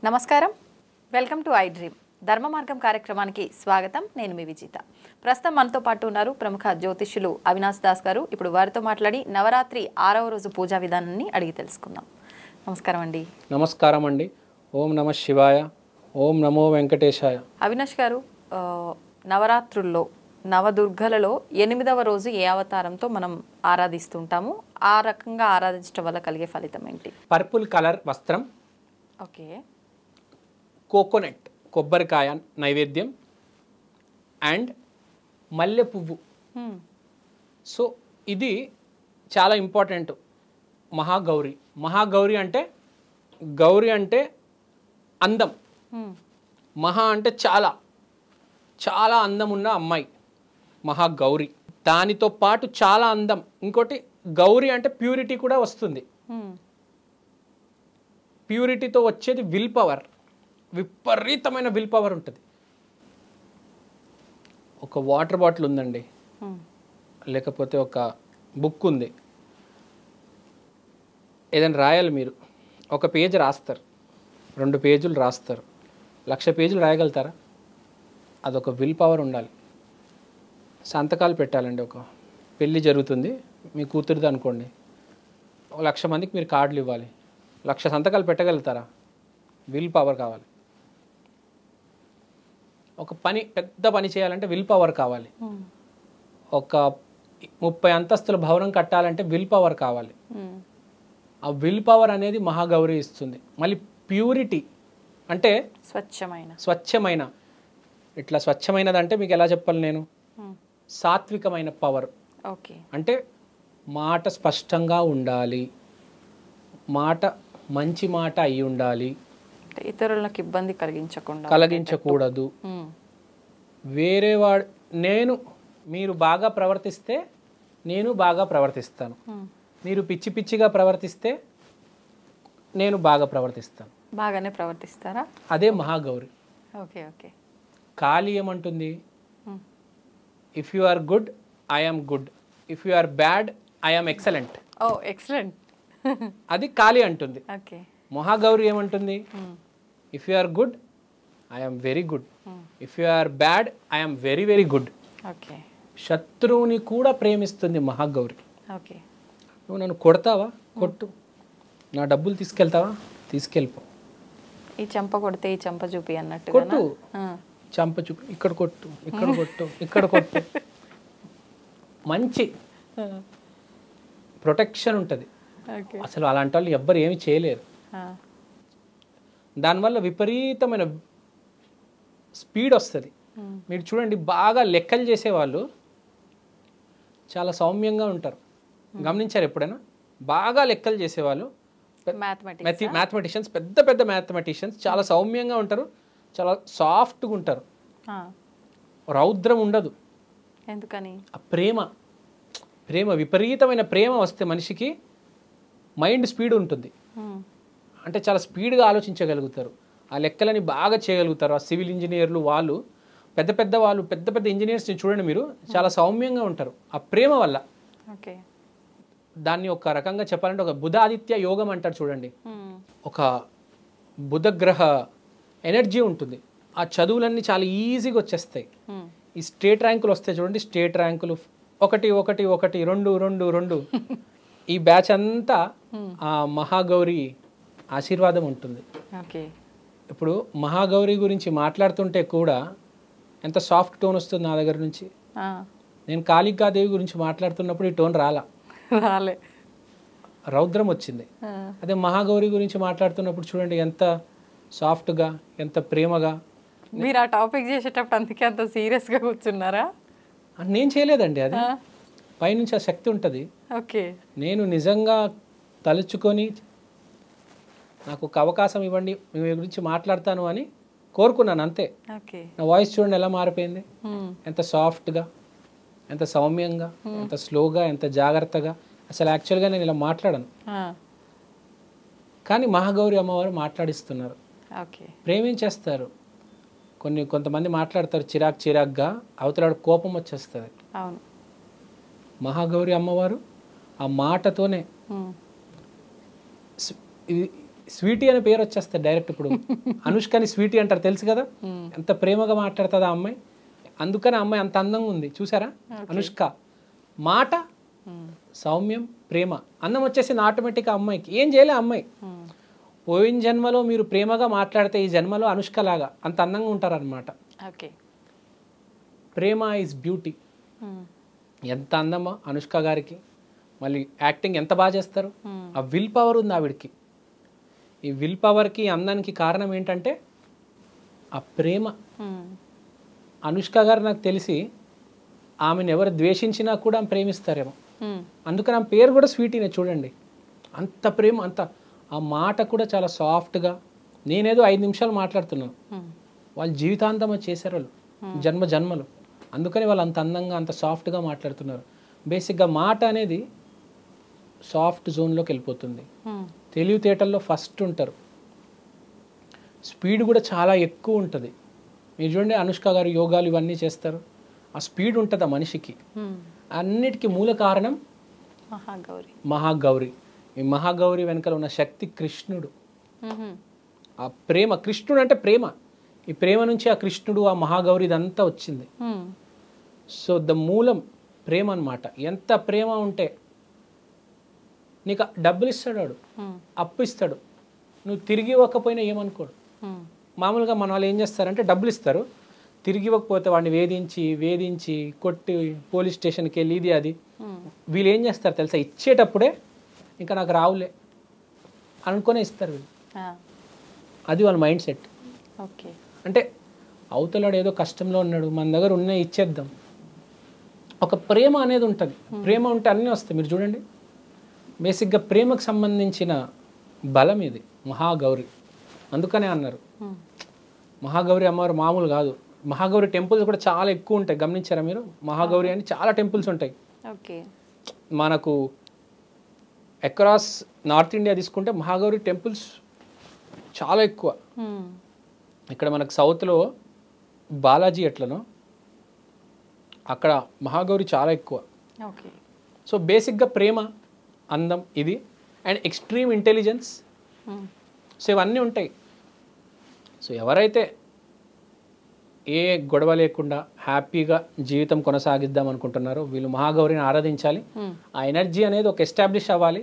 నమస్కారం, welcome to I dream. ధర్మ మార్గం కార్యక్రమానికి స్వాగతం. నేను మీ విజిత. ప్రస్తుతం మనతో పాటు ఉన్నారు ప్రముఖ జ్యోతిష్యులు అవినాష్ దాస్ గారు. ఇప్పుడు వారితో మాట్లాడి నవరాత్రి 6వ రోజు పూజా విధానాన్ని అడిగి తెలుసుకుందాం. నమస్కారం అండి. నమస్కారం అండి. ఓం నమ శివాయ, ఓం నమో వెంకటేశాయ. అవినాష్ గారు, నవరాత్రుల్లో నవదుర్గలలో 8వ రోజు ఏ అవతారంతో మనం ఆరాధిస్తుంటాము? ఆ రకంగా ఆరాధించడం వల్ల కలిగే ఫలితం ఏంటి? పర్పుల్ కలర్ వస్త్రం, ఓకే, కోకోనట్ కొబ్బరికాయ నైవేద్యం అండ్ మల్లె పువ్వు. సో ఇది చాలా ఇంపార్టెంట్. మహాగౌరి. మహాగౌరి అంటే గౌరి అంటే అందం, మహా అంటే చాలా చాలా అందం ఉన్న అమ్మాయి మహాగౌరి. దానితో పాటు చాలా అందం. ఇంకోటి గౌరి అంటే ప్యూరిటీ కూడా వస్తుంది. ప్యూరిటీతో వచ్చేది విల్ పవర్, విపరీతమైన విల్ పవర్ ఉంటుంది. ఒక వాటర్ బాటిల్ ఉందండి, లేకపోతే ఒక బుక్ ఉంది, ఏదైనా రాయాలి. మీరు ఒక పేజ్ రాస్తారు, 2 పేజీలు రాస్తారు, 1,00,000 పేజీలు రాయగలుగుతారా? అదొక విల్ పవర్ ఉండాలి. సంతకాలు పెట్టాలండి. ఒక పెళ్ళి జరుగుతుంది, మీ కూతురిది అనుకోండి, 1,00,000 మందికి మీరు కార్డులు ఇవ్వాలి, 1,00,000 సంతకాలు పెట్టగలుగుతారా? విల్ పవర్ కావాలి. ఒక పని, పెద్ద పని చేయాలంటే విల్ పవర్ కావాలి. ఒక 30 అంతస్తుల భవనం కట్టాలంటే విల్ పవర్ కావాలి. ఆ విల్ పవర్ అనేది మహాగౌరి ఇస్తుంది. మళ్ళీ ప్యూరిటీ అంటే స్వచ్ఛమైన ఇట్లా స్వచ్ఛమైనది అంటే మీకు ఎలా చెప్పాలి నేను? సాత్వికమైన పవర్. ఓకే, అంటే మాట స్పష్టంగా ఉండాలి, మాట మంచి మాట అయి ఉండాలి, ఇతరులకు ఇబ్బంది కలిగించకూడదు. వేరే మీరు బాగా ప్రవర్తిస్తే నేను బాగా ప్రవర్తిస్తాను, మీరు పిచ్చి పిచ్చిగా ప్రవర్తిస్తే నేను బాగా ప్రవర్తిస్తాను. బాగానే ప్రవర్తిస్తారా? అదే మహాగౌరి. Okay okay. కాళీ ఏమంటుంది? If you are good I am good, if you are bad I am excellent. Oh excellent. అది కాళీ అంటుంది. ఓకే. మహాగౌరి ఏమంటుంది? If you are good I am very good, if you are bad I am very very good. Okay. శత్రువుని కూడా ప్రేమిస్తుంది Mahagauri. Okay. నువ్వు నన్ను కొడతావా? కొట్టు. నా డబ్బులు తీసుకెళ్తావా? తీసుకెళ్ళిపో. ఈ చెంప కొడితే ఈ చెంప చూపి అన్నట్టు కొట్టు. చెంప చూపి, ఇక్కడ కొట్టు, ఇక్కడ కొట్టు, ఇక్కడ కొట్టు. మంచి ప్రొటెక్షన్ ఉంటుంది. అసలు అలాంటి వాళ్ళు ఎవ్వరు ఏమి చేయలేరు. దానివల్ల విపరీతమైన స్పీడ్ వస్తుంది. మీరు చూడండి, బాగా లెక్కలు చేసేవాళ్ళు చాలా సౌమ్యంగా ఉంటారు. గమనించారు ఎప్పుడైనా? బాగా లెక్కలు చేసేవాళ్ళు, మ్యాథమెటిషియన్స్, పెద్ద పెద్ద మ్యాథమెటిషియన్స్ చాలా సౌమ్యంగా ఉంటారు, చాలా సాఫ్ట్గా ఉంటారు, రౌద్రం ఉండదు. ఎందుకని? ఆ ప్రేమ విపరీతమైన ప్రేమ వస్తే మనిషికి మైండ్ స్పీడ్ ఉంటుంది. అంటే చాలా స్పీడ్గా ఆలోచించగలుగుతారు, ఆ లెక్కలని బాగా చేయగలుగుతారు. ఆ సివిల్ ఇంజనీర్లు వాళ్ళు, పెద్ద పెద్ద ఇంజనీర్స్ని చూడండి మీరు, చాలా సౌమ్యంగా ఉంటారు ఆ ప్రేమ వల్ల. ఓకే. దాన్ని ఒక రకంగా చెప్పాలంటే ఒక బుధాదిత్య యోగం అంటారు చూడండి. ఒక బుధగ్రహ ఎనర్జీ ఉంటుంది. ఆ చదువులన్నీ చాలా ఈజీగా వచ్చేస్తాయి. ఈ స్టేట్ ర్యాంకులు వస్తాయి చూడండి, స్టేట్ ర్యాంకులు 1 1 1 2 2 2. ఈ బ్యాచ్ అంతా ఆ మహాగౌరి ఆశీర్వాదం ఉంటుంది. ఓకే. ఇప్పుడు మహాగౌరి గురించి మాట్లాడుతుంటే కూడా ఎంత సాఫ్ట్ టోన్ వస్తుంది నా దగ్గర నుంచి. నేను కాళికాదేవి గురించి మాట్లాడుతున్నప్పుడు ఈ టోన్ రాలే, రౌద్రం వచ్చింది. అదే మహాగౌరి గురించి మాట్లాడుతున్నప్పుడు చూడండి ఎంత సాఫ్ట్గా, ఎంత ప్రేమగా. మీరు ఆ టాపిక్ చేసేటప్పుడు అందుకే అంత సీరియస్గా కూర్చున్నారా? నేను చేయలేదండి, అది పైనుంచి ఆ శక్తి ఉంటుంది. ఓకే. నేను నిజంగా తలుచుకొని నాకు ఒక అవకాశం ఇవ్వండి, మీ గురించి మాట్లాడతాను అని కోరుకున్నాను, అంతే. నా వాయిస్ చూడండి ఎలా మారిపోయింది, ఎంత సాఫ్ట్గా, ఎంత సౌమ్యంగా, ఎంత స్లోగా, ఎంత జాగ్రత్తగా. అసలు యాక్చువల్గా నేను ఇలా మాట్లాడను, కానీ మహాగౌరి అమ్మవారు మాట్లాడిస్తున్నారు, ప్రేమించేస్తారు. కొంతమంది మాట్లాడతారు చిరాగ్గా, అవతలాడు కోపం వచ్చేస్తుంది. మహాగౌరి అమ్మవారు ఆ మాటతోనే స్వీటీ అనే పేరు వచ్చేస్తుంది డైరెక్ట్. ఇప్పుడు అనుష్కని స్వీటీ అంటారు, తెలుసు కదా, ఎంత ప్రేమగా మాట్లాడుతుంది ఆ అమ్మాయి. అందుకని ఆ అమ్మాయి అంత అందంగా ఉంది, చూసారా. అనుష్క మాట సౌమ్యం, ప్రేమ, అందం వచ్చేసింది ఆటోమేటిక్గా అమ్మాయికి. ఏం చేయలే అమ్మాయి. పోయిన జన్మలో మీరు ప్రేమగా మాట్లాడితే ఈ జన్మలో అనుష్క లాగా అంత అందంగా ఉంటారనమాట. ఓకే. Prema is beauty. ఎంత అందమా అనుష్క గారికి. మళ్ళీ యాక్టింగ్ ఎంత బాగా చేస్తారు. ఆ విల్ పవర్ ఉంది ఆవిడకి. ఈ విల్ పవర్కి, అందానికి కారణం ఏంటంటే ఆ ప్రేమ. అనుష్క గారు నాకు తెలిసి ఆమెను ఎవరు ద్వేషించినా కూడా ఆమె ప్రేమిస్తారేమో. అందుకని ఆమె పేరు కూడా స్వీటీనే చూడండి. అంత ప్రేమ, అంత ఆ మాట కూడా చాలా సాఫ్ట్గా. నేనేదో 5 నిమిషాలు మాట్లాడుతున్నాను, వాళ్ళు జీవితాంతం అది చేశారు, వాళ్ళు జన్మ జన్మలు. అందుకని వాళ్ళు అంత అందంగా అంత సాఫ్ట్గా మాట్లాడుతున్నారు. బేసిక్గా మాట అనేది సాఫ్ట్ జోన్లోకి వెళ్ళిపోతుంది. తెలివితేటల్లో ఫస్ట్ ఉంటారు. స్పీడ్ కూడా చాలా ఎక్కువ ఉంటుంది. మీరు చూడండి అనుష్క గారు యోగాలు ఇవన్నీ చేస్తారు, ఆ స్పీడ్ ఉంటుంది ఆ మనిషికి. అన్నిటికీ మూల కారణం మహాగౌరి. ఈ మహాగౌరి వెనకాల ఉన్న శక్తి కృష్ణుడు. ఆ ప్రేమ, కృష్ణుడు అంటే ప్రేమ. ఈ ప్రేమ నుంచి ఆ కృష్ణుడు, ఆ మహాగౌరి ఇదంతా వచ్చింది. సో ద మూలం ప్రేమ అన్నమాట. ఎంత ప్రేమ ఉంటే నీకు డబ్బులు ఇస్తాడు వాడు, అప్పు ఇస్తాడు, నువ్వు తిరిగి ఇవ్వకపోయినా ఏమనుకోడు. మామూలుగా మన వాళ్ళు ఏం చేస్తారంటే డబ్బులు ఇస్తారు, తిరిగి ఇవ్వకపోతే వాడిని వేధించి కొట్టి పోలీస్ స్టేషన్కి వెళ్ళి ఇది అది. వీళ్ళు ఏం చేస్తారు తెలుసా, ఇచ్చేటప్పుడే ఇంకా నాకు రావులే అనుకునే ఇస్తారు వీళ్ళు. అది వాళ్ళ మైండ్ సెట్. ఓకే. అంటే అవతలాడు ఏదో కష్టంలో ఉన్నాడు, మన దగ్గర ఉన్నాయి ఇచ్చేద్దాం. ఒక ప్రేమ అనేది ఉంటుంది. ప్రేమ ఉంటే అన్నీ వస్తాయి. మీరు చూడండి, బేసిక్గా ప్రేమకు సంబంధించిన బలం ఇది మహాగౌరి. అందుకనే అన్నారు మహాగౌరి అమ్మవారు మామూలు కాదు. మహాగౌరి టెంపుల్స్ కూడా చాలా ఎక్కువ ఉంటాయి, గమనించారా మీరు. మహాగౌరి అని చాలా టెంపుల్స్ ఉంటాయి. ఓకే. మనకు అక్రాస్ నార్త్ ఇండియా తీసుకుంటే మహాగౌరి టెంపుల్స్ చాలా ఎక్కువ. ఇక్కడ మనకు సౌత్లో బాలాజీ ఎట్లనో అక్కడ మహాగౌరి చాలా ఎక్కువ. ఓకే. సో బేసిక్గా ప్రేమ, అందం ఇది, అండ్ ఎక్స్ట్రీమ్ ఇంటెలిజెన్స్. సో ఇవన్నీ ఉంటాయి. సో ఎవరైతే ఏ గొడవ లేకుండా హ్యాపీగా జీవితం కొనసాగిద్దాం అనుకుంటున్నారో వీళ్ళు మహాగౌరిని ఆరాధించాలి. ఆ ఎనర్జీ అనేది ఒక ఎస్టాబ్లిష్ అవ్వాలి.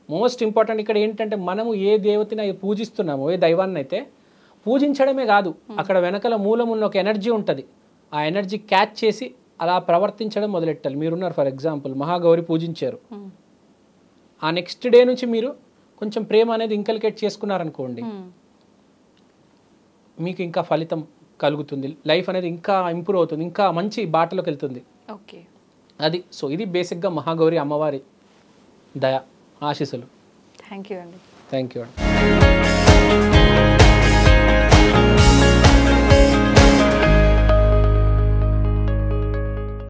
మోస్ట్ ఇంపార్టెంట్ ఇక్కడ ఏంటంటే మనము ఏ దేవతని పూజిస్తున్నామో, ఏ దైవాన్ని అయితే పూజించడమే కాదు, అక్కడ వెనకాల మూలం ఉన్న ఒక ఎనర్జీ ఉంటుంది. ఆ ఎనర్జీ క్యాచ్ చేసి అలా ప్రవర్తించడం మొదలెట్టాలి. మీరున్నారు ఫర్ ఎగ్జాంపుల్ మహాగౌరి పూజించారు, ఆ నెక్స్ట్ డే నుంచి మీరు కొంచెం ప్రేమ అనేది ఇంకల్కేట్ చేసుకున్నారనుకోండి, మీకు ఇంకా ఫలితం కలుగుతుంది. లైఫ్ అనేది ఇంకా ఇంప్రూవ్ అవుతుంది, ఇంకా మంచి బాటలోకి వెళ్తుంది. ఓకే. అది. సో ఇది బేసిక్గా మహాగౌరి అమ్మవారి దయ, ఆశీస్సులు. థ్యాంక్ యూ అండి. థ్యాంక్ యూ అండి.